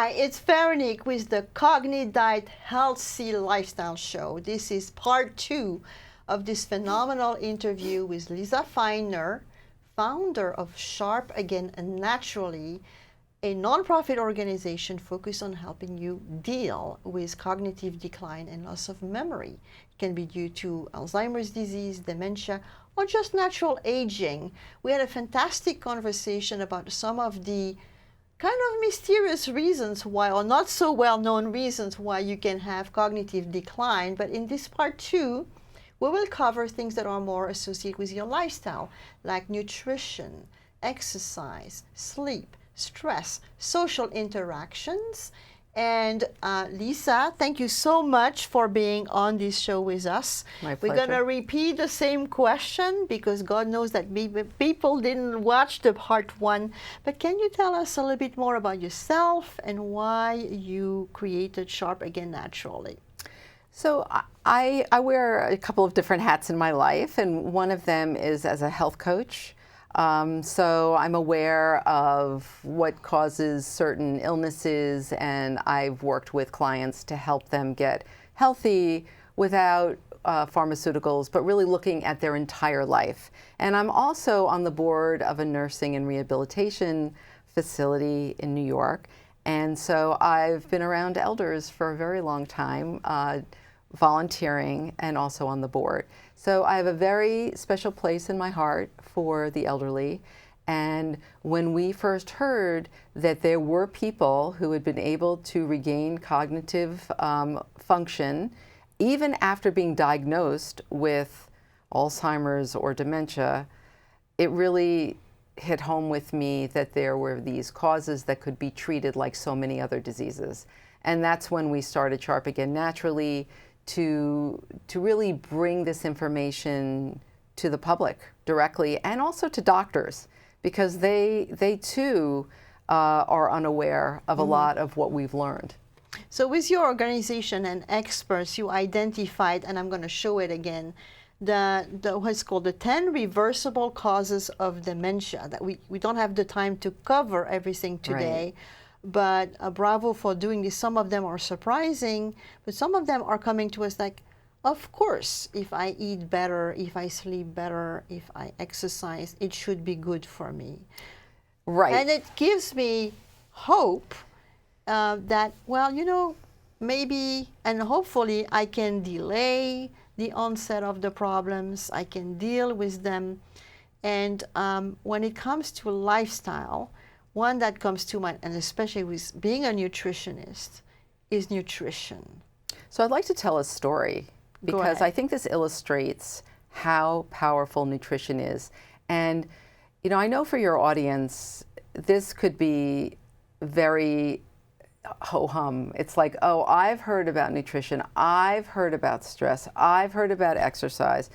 Hi, it's Veronique with the CogniDiet Healthy Lifestyle Show. This is part 2 of this phenomenal interview with Lisa Feiner, founder of Sharp Again Naturally, a nonprofit organization focused on helping you deal with cognitive decline and loss of memory. It can be due to Alzheimer's disease, dementia, or just natural aging. We had a fantastic conversation about some of the kind of mysterious reasons why, or not so well-known reasons why you can have cognitive decline. But in this part 2, we will cover things that are more associated with your lifestyle, like nutrition, exercise, sleep, stress, social interactions. And Lisa, thank you so much for being on this show with us. My pleasure. We're going to repeat the same question because God knows that people didn't watch the part 1. But can you tell us a little bit more about yourself and why you created Sharp Again Naturally? So I wear a couple of different hats in my life, and one of them is as a health coach. So I'm aware of what causes certain illnesses, and I've worked with clients to help them get healthy without pharmaceuticals, but really looking at their entire life. And I'm also on the board of a nursing and rehabilitation facility in New York. And so I've been around elders for a very long time, volunteering and also on the board. So I have a very special place in my heart for the elderly. And when we first heard that there were people who had been able to regain cognitive function, even after being diagnosed with Alzheimer's or dementia, it really hit home with me that there were these causes that could be treated like so many other diseases. And that's when we started Sharp Again Naturally, to really bring this information to the public directly, and also to doctors, because they too are unaware of a lot of what we've learned. So with your organization and experts, you identified, and I'm going to show it again, the what's called the 10 reversible causes of dementia. That we don't have the time to cover everything today. Right. But bravo for doing this. Some of them are surprising, but some of them are coming to us like, of course, if I eat better, if I sleep better, if I exercise, it should be good for me. Right. And it gives me hope that, well, you know, maybe and hopefully I can delay the onset of the problems. I can deal with them. And when it comes to lifestyle, one that comes to mind, and especially with being a nutritionist, is nutrition. So I'd like to tell a story, because I think this illustrates how powerful nutrition is. And, you know, I know for your audience, this could be very ho-hum. It's like, oh, I've heard about nutrition, I've heard about stress, I've heard about exercise.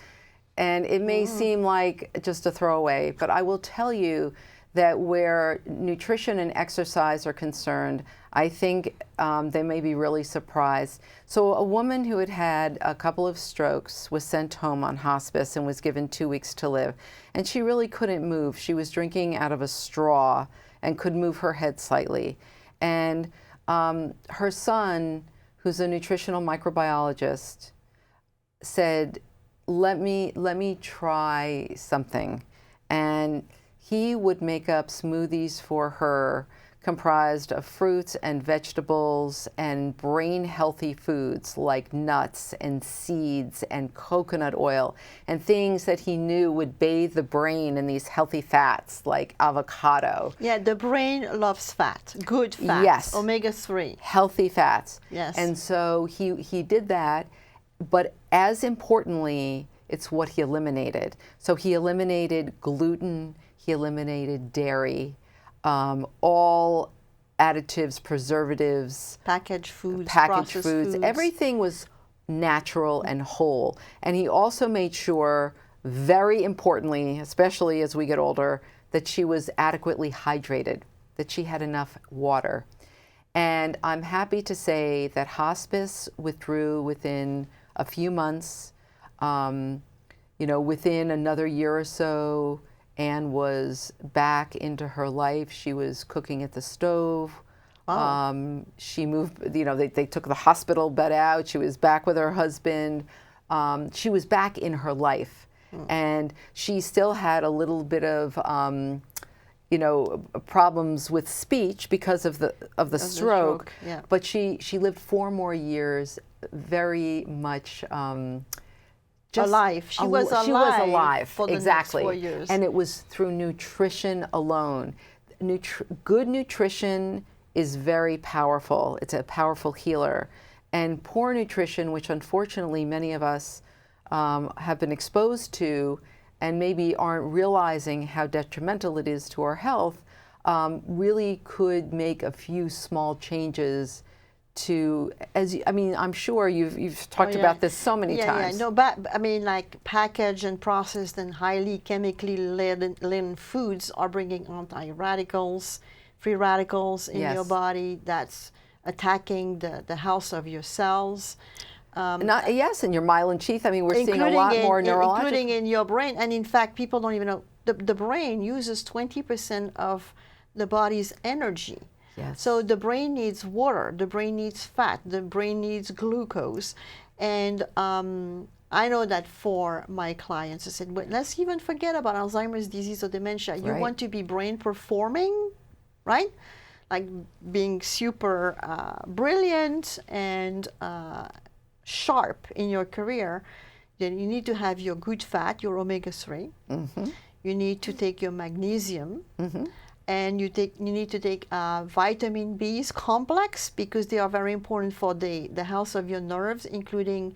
And it may seem like just a throwaway, but I will tell you that where nutrition and exercise are concerned, I think they may be really surprised. So a woman who had had a couple of strokes was sent home on hospice and was given 2 weeks to live. And she really couldn't move. She was drinking out of a straw and could move her head slightly. And her son, who's a nutritional microbiologist, said, let me try something. And he would make up smoothies for her comprised of fruits and vegetables and brain-healthy foods like nuts and seeds and coconut oil and things that he knew would bathe the brain in these healthy fats like avocado. Yeah, the brain loves fat, good fats, yes, omega-3. Healthy fats. Yes. And so he did that, but as importantly, it's what he eliminated. So he eliminated gluten, he eliminated dairy, all additives, preservatives, packaged foods, processed foods. Everything was natural and whole. And he also made sure, very importantly, especially as we get older, that she was adequately hydrated, that she had enough water. And I'm happy to say that hospice withdrew within a few months. You know, within another year or so, Anne was back into her life. She was cooking at the stove She moved, they took the hospital bed out. She was back with her husband. She was back in her life. And she still had a little bit of, problems with speech because of the stroke. Yeah. But she lived 4 more years, very much just alive. She was alive. She was alive. For the exactly. next 4 years. And it was through nutrition alone. Good nutrition is very powerful. It's a powerful healer. And poor nutrition, which unfortunately many of us have been exposed to and maybe aren't realizing how detrimental it is to our health, really could make a few small changes to, I'm sure you've talked about this so many times. Yeah, no, but like packaged and processed and highly chemically laden foods are bringing anti-radicals, free radicals in your body. That's attacking the health of your cells. Yes, and your myelin sheath. We're seeing a lot more neurological. Including in your brain. And in fact, people don't even know, the brain uses 20% of the body's energy. Yes. So the brain needs water, the brain needs fat, the brain needs glucose. And I know that for my clients, I said, well, let's even forget about Alzheimer's disease or dementia. You want to be brain performing, right? Like being super brilliant and sharp in your career, then you need to have your good fat, your omega-3. You need to take your magnesium. And you need to take vitamin B's complex, because they are very important for the health of your nerves, including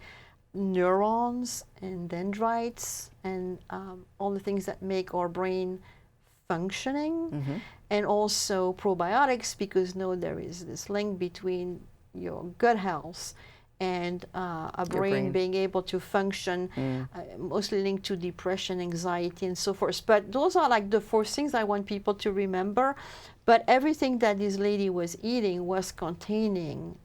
neurons and dendrites and all the things that make our brain functioning. And also probiotics, because there is this link between your gut health and a brain being able to function, mostly linked to depression, anxiety, and so forth. But those are like the 4 things I want people to remember. But everything that this lady was eating was containing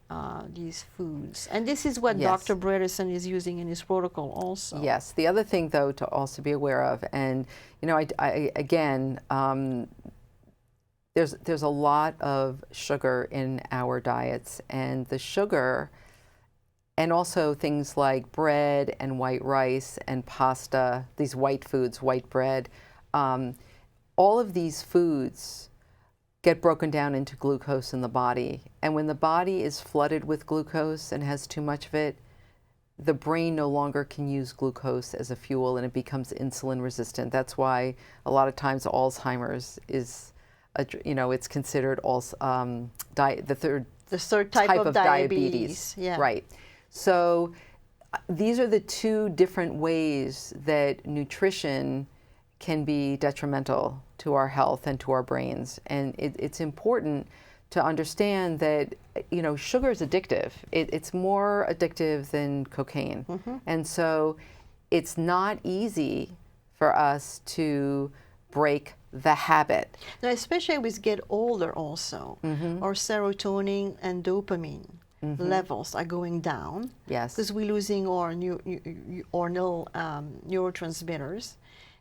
these foods. And this is what Dr. Bredesen is using in his protocol also. Yes. The other thing, though, to also be aware of, and, there's a lot of sugar in our diets, and the sugar, and also things like bread and white rice and pasta, these white foods, white bread, all of these foods get broken down into glucose in the body. And when the body is flooded with glucose and has too much of it, the brain no longer can use glucose as a fuel, and it becomes insulin resistant. That's why a lot of times Alzheimer's is, it's considered also the third type of diabetes. Yeah. Right. So these are the 2 different ways that nutrition can be detrimental to our health and to our brains. And it's important to understand that, sugar is addictive. It's more addictive than cocaine. And so it's not easy for us to break the habit. Now, especially as we get older also, our serotonin and dopamine levels are going down. Yes. Because we're losing our neurotransmitters.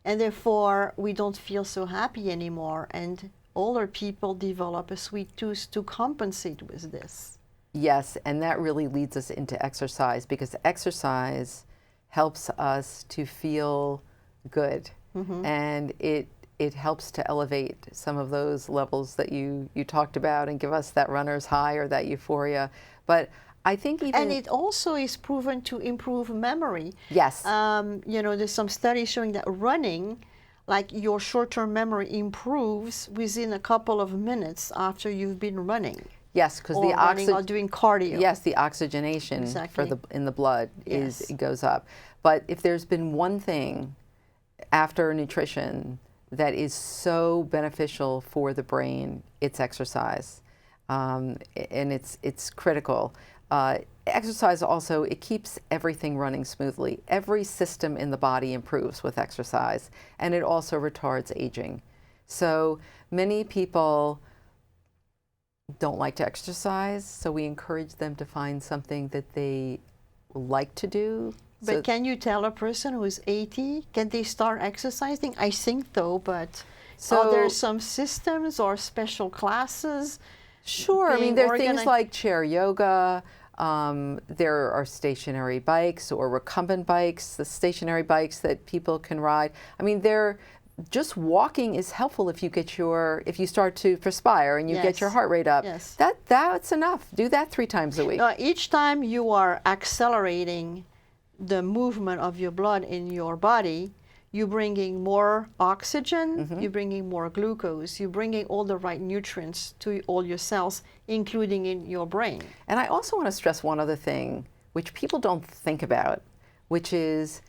And therefore, we don't feel so happy anymore. And older people develop a sweet tooth to compensate with this. Yes, and that really leads us into exercise, because exercise helps us to feel good. And it helps to elevate some of those levels that you talked about and give us that runner's high or that euphoria. But I think even... And it also is proven to improve memory. Yes. There's some studies showing that running, like your short-term memory improves within a couple of minutes after you've been running. Yes, because the running or doing cardio. Yes, the oxygenation in the blood it goes up. But if there's been one thing after nutrition that is so beneficial for the brain, it's exercise. And it's critical. Exercise also, it keeps everything running smoothly. Every system in the body improves with exercise, and it also retards aging. So many people don't like to exercise, so we encourage them to find something that they like to do. But can you tell a person who's 80, can they start exercising? I think though, but are there some systems or special classes Sure. I mean, being there are things organized? like chair yoga. There are stationary bikes or recumbent bikes, the stationary bikes that people can ride. I mean, just walking is helpful if you start to perspire and you get your Yes. heart rate up. Yes. That's enough. Do that 3 times a week. Each time you are accelerating the movement of your blood in your body, you're bringing more oxygen, you're bringing more glucose, you're bringing all the right nutrients to all your cells, including in your brain. And I also want to stress one other thing, which people don't think about, which is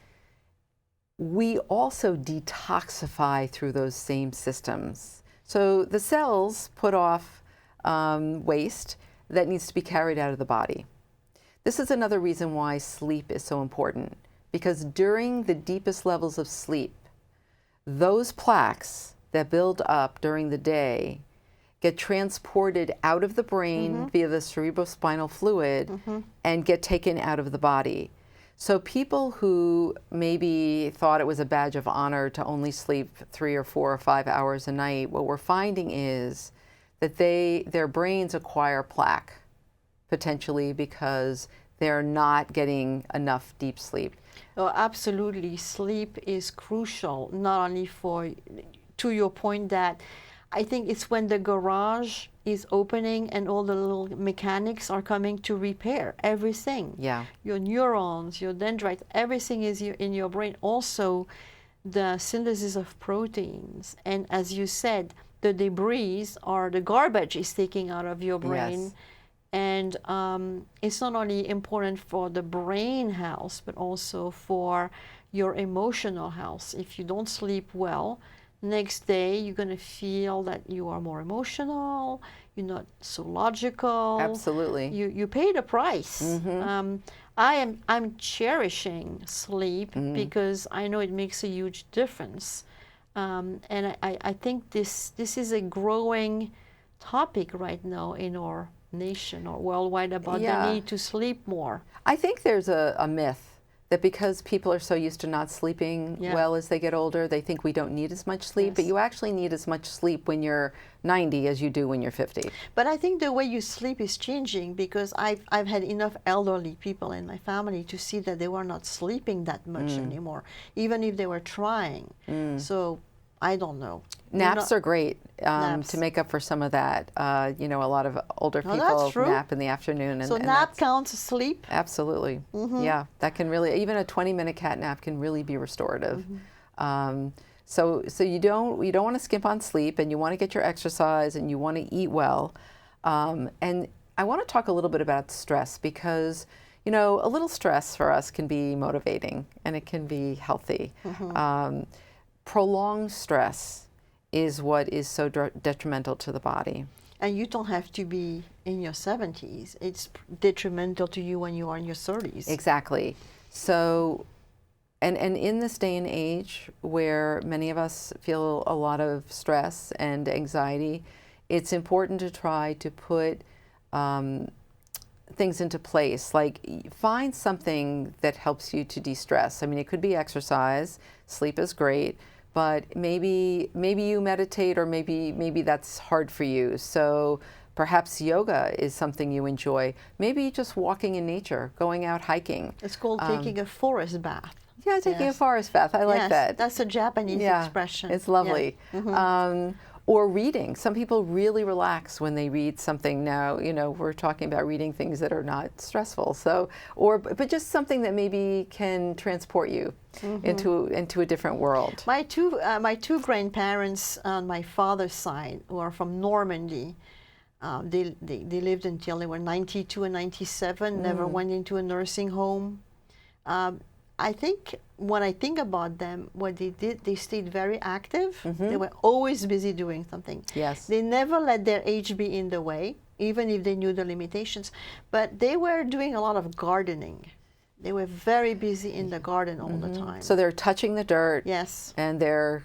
we also detoxify through those same systems. So the cells put off waste that needs to be carried out of the body. This is another reason why sleep is so important, because during the deepest levels of sleep, those plaques that build up during the day get transported out of the brain via the cerebrospinal fluid and get taken out of the body. So people who maybe thought it was a badge of honor to only sleep 3 or 4 or 5 hours a night, what we're finding is that their brains acquire plaque, potentially because they're not getting enough deep sleep. Oh, absolutely. Sleep is crucial, not only to your point that I think it's when the garage is opening and all the little mechanics are coming to repair everything. Yeah. Your neurons, your dendrites, everything is in your brain. Also, the synthesis of proteins. And as you said, the debris or the garbage is taken out of your brain. Yes. And it's not only important for the brain health, but also for your emotional health. If you don't sleep well, next day you're going to feel that you are more emotional, you're not so logical. Absolutely. You pay the price. I'm cherishing sleep because I know it makes a huge difference. And I think this is a growing topic right now in our nation or worldwide about the need to sleep more. I think there's a myth that because people are so used to not sleeping well as they get older, they think we don't need as much sleep, but you actually need as much sleep when you're 90 as you do when you're 50. But I think the way you sleep is changing because I've had enough elderly people in my family to see that they were not sleeping that much anymore, even if they were trying. So I don't know. Naps are great to make up for some of that. You know, a lot of older people nap in the afternoon. So nap counts as sleep? Absolutely. Yeah, that can really, even a 20-minute cat nap can really be restorative. So you don't want to skimp on sleep, and you want to get your exercise, and you want to eat well. And I want to talk a little bit about stress because, you know, a little stress for us can be motivating, and it can be healthy. Prolonged stress is what is so detrimental to the body. And you don't have to be in your 70s. It's detrimental to you when you are in your 30s. Exactly. So, and in this day and age where many of us feel a lot of stress and anxiety, it's important to try to put things into place. Like, find something that helps you to de-stress. I mean, it could be exercise. Sleep is great. But maybe you meditate, or maybe that's hard for you. So perhaps yoga is something you enjoy. Maybe just walking in nature, going out hiking. It's called taking a forest bath. Yeah, taking a forest bath. I like that. That's a Japanese expression. It's lovely. Or reading. Some people really relax when they read something. Now, you know, we're talking about reading things that are not stressful. So, but just something that maybe can transport you into a different world. My two grandparents on my father's side were from Normandy. They lived until they were 92 and 97. Never went into a nursing home. I think when I think about them, what they did, they stayed very active. They were always busy doing something. Yes. They never let their age be in the way, even if they knew the limitations. But they were doing a lot of gardening. They were very busy in the garden all the time. So they're touching the dirt. Yes. And they're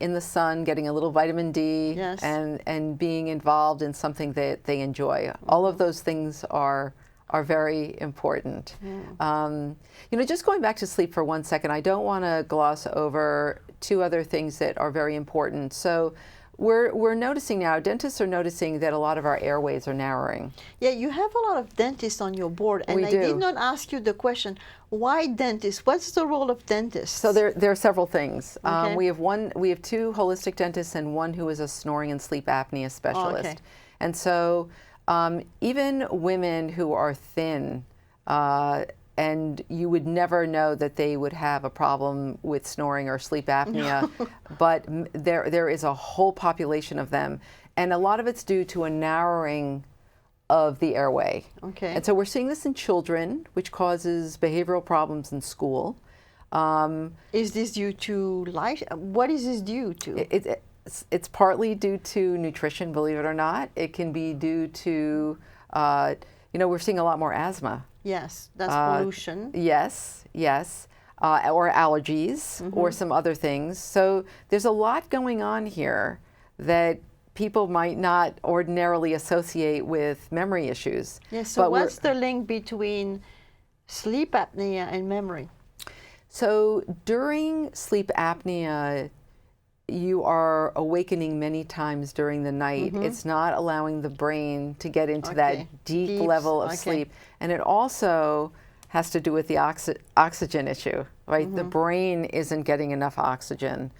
in the sun, getting a little vitamin D. Yes. And being involved in something that they enjoy. All of those things are very important. You know, just going back to sleep for 1 second, I don't want to gloss over 2 other things that are very important. So we're noticing now, dentists are noticing that a lot of our airways are narrowing. Yeah, you have a lot of dentists on your board, and We I do. did not ask you the question, why dentists? What's the role of dentists? So there are several things. Okay. We have two holistic dentists and one who is a snoring and sleep apnea specialist. Okay. And so even women who are thin, and you would never know that they would have a problem with snoring or sleep apnea, but there is a whole population of them. And a lot of it's due to a narrowing of the airway. Okay. And so we're seeing this in children, which causes behavioral problems in school. Is this due to life? What is this due to? It's partly due to nutrition, believe it or not. It can be due to, we're seeing a lot more asthma. Yes, that's pollution. Yes, or allergies or some other things. So there's a lot going on here that people might not ordinarily associate with memory issues. Yes, so what's the link between sleep apnea and memory? So during sleep apnea, you are awakening many times during the night. It's not allowing the brain to get into that deep level of sleep. And it also has to do with the oxygen issue, right? The brain isn't getting enough oxygen.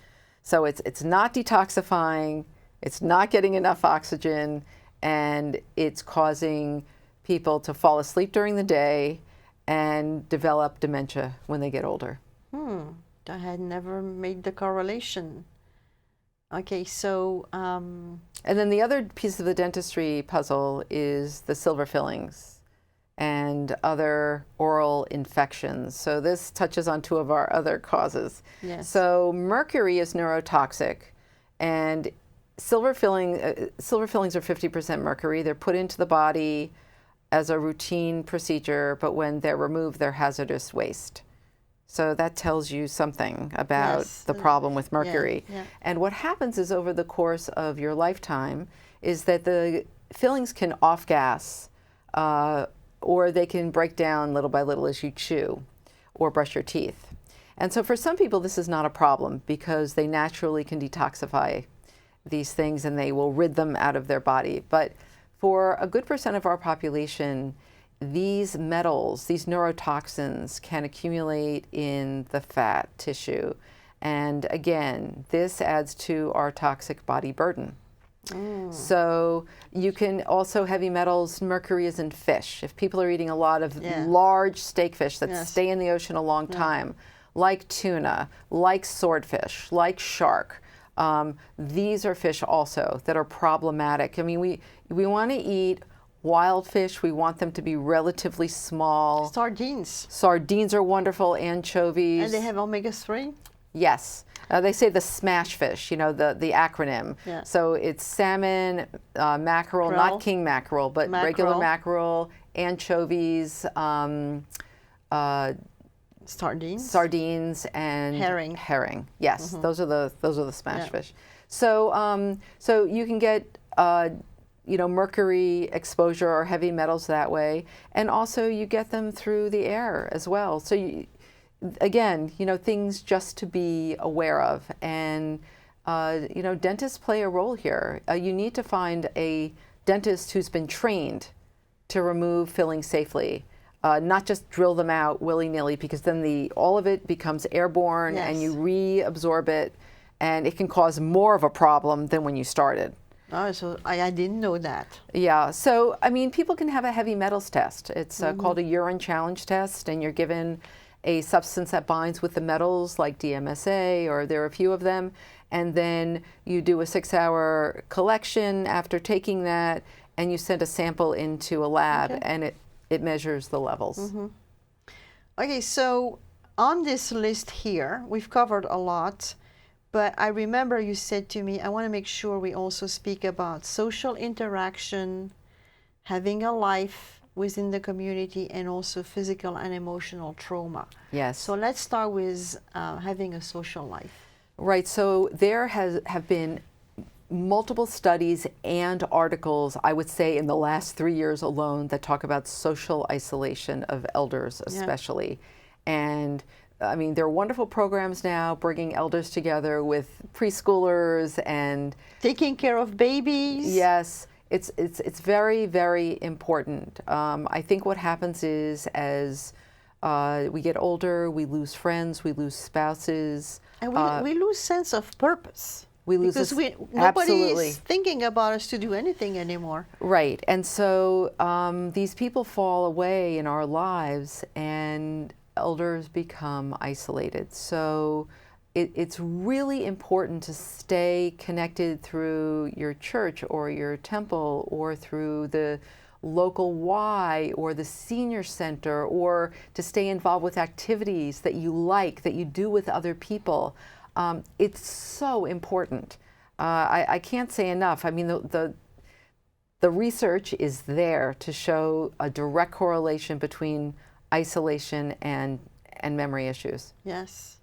So it's not detoxifying, it's not getting enough oxygen, and it's causing people to fall asleep during the day and develop dementia when they get older. I had never made the correlation. Okay, so... And then the other piece of the dentistry puzzle is the silver fillings and other oral infections. So this touches on two of our other causes. Yes. So mercury is neurotoxic, and silver fillings are 50% mercury. They're put into the body as a routine procedure, but when they're removed, they're hazardous waste. So that tells you something about the problem with mercury. And what happens is over the course of your lifetime is that the fillings can off-gas, or they can break down little by little as you chew or brush your teeth. And so for some people, this is not a problem because they naturally can detoxify these things and they will rid them out of their body. But for a good percent of our population, these metals, these neurotoxins, can accumulate in the fat tissue. And again, this adds to our toxic body burden. So you can also, heavy metals, mercury is in fish. If people are eating a lot of large steak fish that stay in the ocean a long time, like tuna, like swordfish, like shark, these are fish also that are problematic. I mean, we want to eat wild fish. We want them to be relatively small. Sardines. Sardines are wonderful, anchovies. And they have omega-3? Yes. They say the SMASH fish, the acronym. So it's salmon, mackerel, not king mackerel, but regular mackerel, anchovies, sardines, and herring. Yes, those are the SMASH fish. So so you can get mercury exposure or heavy metals that way, and also you get them through the air as well. So again, things just to be aware of. And, dentists play a role here. You need to find a dentist who's been trained to remove fillings safely, not just drill them out willy-nilly, because then all of it becomes airborne and you reabsorb it, and it can cause more of a problem than when you started. Oh, so I didn't know that. Yeah, so, I mean, people can have a heavy metals test. It's called a urine challenge test, and you're given a substance that binds with the metals like DMSA, or there are a few of them, and then you do a 6-hour collection after taking that, and you send a sample into a lab, and it measures the levels. Okay, so on this list here, we've covered a lot, but I remember you said to me, I want to make sure we also speak about social interaction, having a life within the community, and also physical and emotional trauma. Yes. So let's start with having a social life. Right, so there have been multiple studies and articles, I would say in the last 3 years alone, that talk about social isolation of elders especially. And I mean, there are wonderful programs now bringing elders together with preschoolers and taking care of babies. yes, it's very, very important. I think what happens is as we get older, we lose friends, we lose spouses. And we lose sense of purpose. We lose because nobody absolutely. is thinking about us to do anything anymore. Right, and so these people fall away in our lives, and elders become isolated. So it's really important to stay connected through your church or your temple or through the local Y or the senior center, or to stay involved with activities that you like, that you do with other people. It's so important. I can't say enough. I mean, the research is there to show a direct correlation between isolation and memory issues. Yes.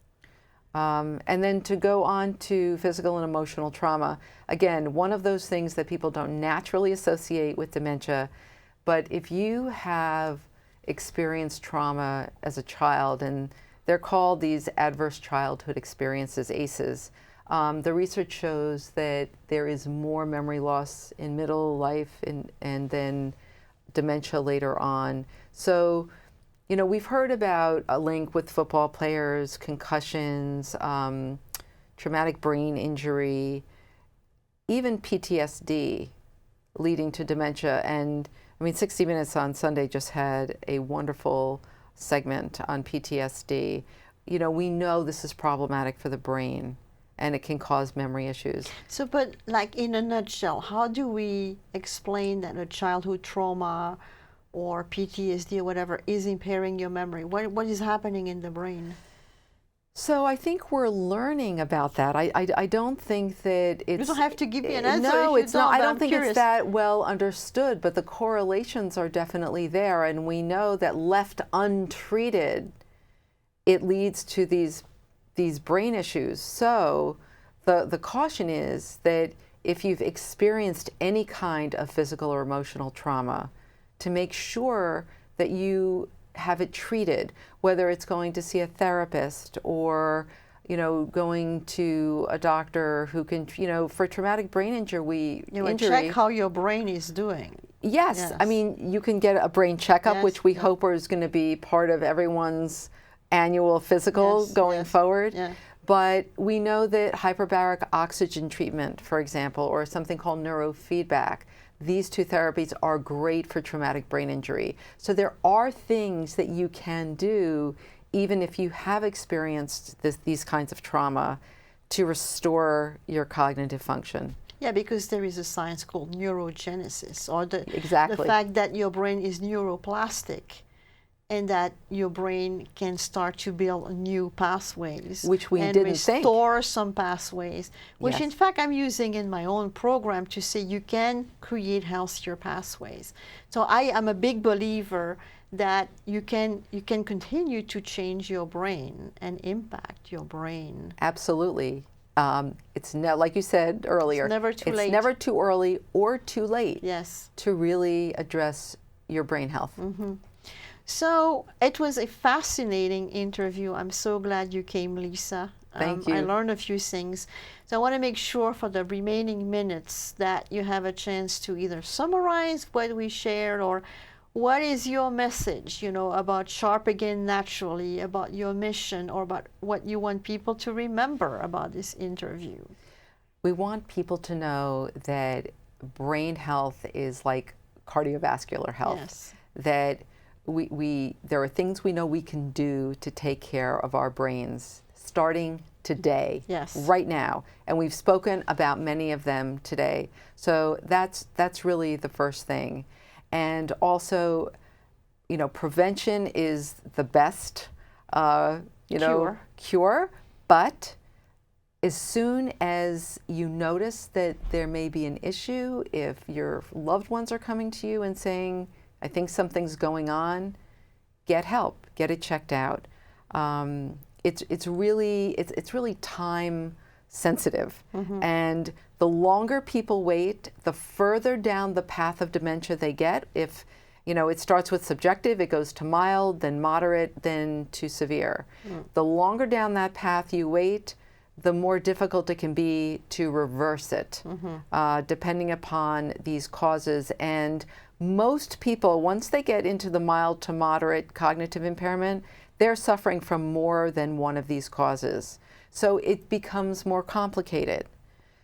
And then to go on to physical and emotional trauma, again, one of those things that people don't naturally associate with dementia, but if you have experienced trauma as a child, and they're called these adverse childhood experiences, ACEs, the research shows that there is more memory loss in middle life and then dementia later on. So, you know, we've heard about a link with football players, concussions, traumatic brain injury, even PTSD leading to dementia. And I mean, 60 Minutes on Sunday just had a wonderful segment on PTSD. You know, we know this is problematic for the brain, and it can cause memory issues. So, but like in a nutshell, how do we explain that a childhood trauma or PTSD or whatever is impairing your memory? What is happening in the brain? So I think we're learning about that. I don't think that it's... You don't have to give me an answer. No, if it's you not. I but don't I'm think curious. it's that well understood, but the correlations are definitely there, and we know that left untreated, it leads to these brain issues. So the caution is that if you've experienced any kind of physical or emotional trauma, to make sure that you have it treated, whether it's going to see a therapist or, you know, going to a doctor who can, you know, for traumatic brain injury. Check how your brain is doing. Yes. I mean, you can get a brain checkup, Yes, which we hope is going to be part of everyone's annual physical going forward. Yeah. But we know that hyperbaric oxygen treatment, for example, or something called neurofeedback, these two therapies are great for traumatic brain injury. So there are things that you can do even if you have experienced these kinds of trauma to restore your cognitive function. Yeah, because there is a science called neurogenesis, or the fact that your brain is neuroplastic and that your brain can start to build new pathways. Which we and didn't think. restore some pathways, which Yes. in fact I'm using in my own program to say you can create healthier pathways. So I am a big believer that you can continue to change your brain and impact your brain. Absolutely. It's like you said earlier, It's never too late. It's never too early or too late Yes. to really address your brain health. Mm-hmm. So it was a fascinating interview. I'm so glad you came, Lisa. Thank you. I learned a few things. So I want to make sure for the remaining minutes that you have a chance to either summarize what we shared, or what is your message, you know, about Sharp Again Naturally, about your mission, or about what you want people to remember about this interview. We want people to know that brain health is like cardiovascular health. Yes. That there are things we know we can do to take care of our brains starting today, Yes. right now. And we've spoken about many of them today. So that's really the first thing. And also, you know, prevention is the best, cure. But as soon as you notice that there may be an issue, if your loved ones are coming to you and saying, I think something's going on, get help, get it checked out. It's really time sensitive. Mm-hmm. And the longer people wait, the further down the path of dementia they get. If it starts with subjective, it goes to mild, then moderate, then to severe. The longer down that path you wait, the more difficult it can be to reverse it, depending upon these causes. And most people, once they get into the mild to moderate cognitive impairment, they're suffering from more than one of these causes. So it becomes more complicated.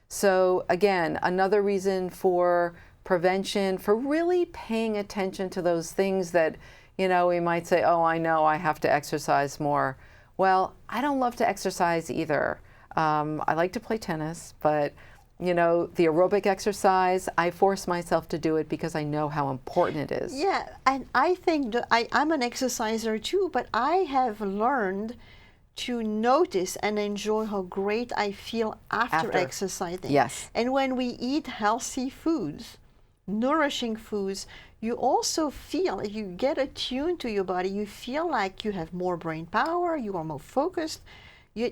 So again, another reason for prevention, for really paying attention to those things that, we might say, oh, I know I have to exercise more. Well, I don't love to exercise either. I like to play tennis, but the aerobic exercise, I force myself to do it because I know how important it is. Yeah, and I think that I'm an exerciser too, but I have learned to notice and enjoy how great I feel after exercising. Yes. And when we eat healthy foods, nourishing foods, you also feel, you get attuned to your body, you feel like you have more brain power, you are more focused,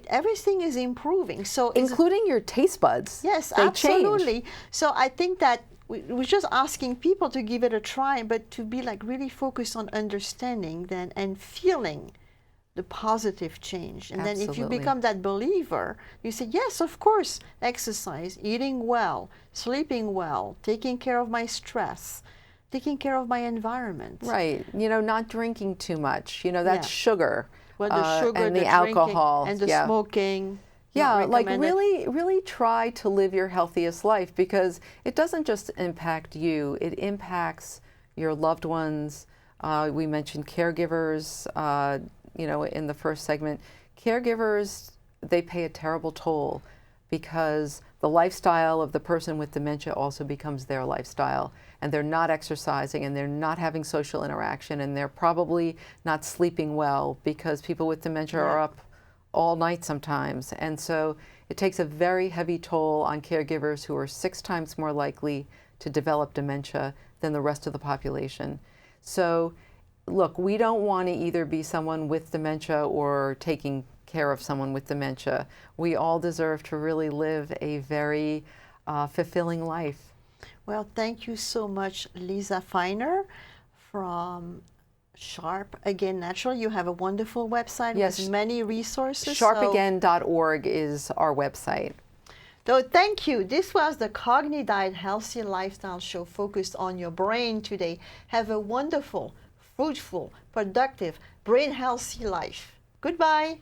everything is improving. So including your taste buds. Yes, they absolutely. Change. So I think that we're just asking people to give it a try, but to be like really focused on understanding then and feeling the positive change. And then if you become that believer, you say, yes, of course, exercise, eating well, sleeping well, taking care of my stress, taking care of my environment. Right. Not drinking too much. That's sugar. Well, the sugar, and the drinking, alcohol. and the smoking. Yeah, like really try to live your healthiest life, because it doesn't just impact you, it impacts your loved ones. We mentioned caregivers, in the first segment. Caregivers, they pay a terrible toll because the lifestyle of the person with dementia also becomes their lifestyle, and they're not exercising, and they're not having social interaction, and they're probably not sleeping well because people with dementia are up all night sometimes. And so it takes a very heavy toll on caregivers, who are 6 times more likely to develop dementia than the rest of the population. So look, we don't want to either be someone with dementia or taking care of someone with dementia. We all deserve to really live a very fulfilling life. Well, thank you so much, Lisa Feiner from Sharp Again Natural. You have a wonderful website with many resources. Sharpagain.org is our website. So thank you. This was the CogniDiet Healthy Lifestyle Show focused on your brain today. Have a wonderful, fruitful, productive, brain healthy life. Goodbye.